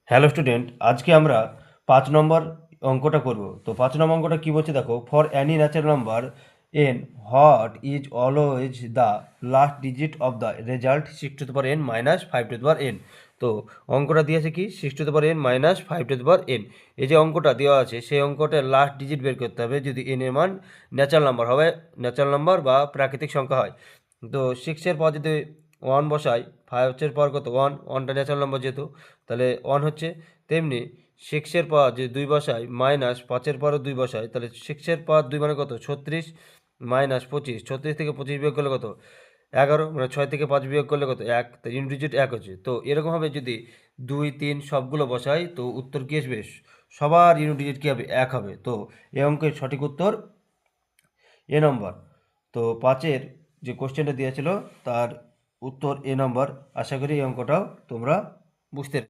Hello student, আজকে আমরা 5 নম্বর অঙ্কটা করব। তো 5 নম্বর অঙ্কটা কী বলছে দেখো, for Annie natural number N what is always the last digit of the result 6 to the power n minus 5 to the power n। তো অঙ্কটা দিয়েছে কি 6 to the power n minus 5 to the power n। এই যে অঙ্কটা দেওয়া আছে সেই অঙ্কটার লাস্ট ডিজিট বের করতে হবে যদি n এর মান ন্যাচারাল নাম্বার হবে, ন্যাচারাল নাম্বার বা প্রাকৃতিক সংখ্যা হয়। তো 6-এর পর যদি 1 বসাই, 5-এর পর কত 1টা ন্যাচারাল নাম্বার যেহেতু, তাহলে 1 হচ্ছে। তেমনি 6-এর পর যে 2 বসাই মাইনাস 5-এর পরও 2 বসাই, তাহলে 6-এর পর 2 মানে কত 36 মাইনাস 25, 36 থেকে 25 বিয়োগ করলে কত 11, মানে 6 থেকে 5 বিয়োগ করলে কত 1, তো ইউনিট ডিজিট 1 হচ্ছে। তো এরকমভাবে যদি 2, 3 সবগুলো বসাই তো উত্তর কী আসবে, সবার ইউনিট ডিজিট কী হবে 1 হবে। তো এই অঙ্কের সঠিক উত্তর এ নম্বর। তো 5-এর যে কোশ্চেনটা দিয়েছিল তার উত্তর এ নম্বর। আশা করি এই অঙ্কটাও তোমরা বুঝতে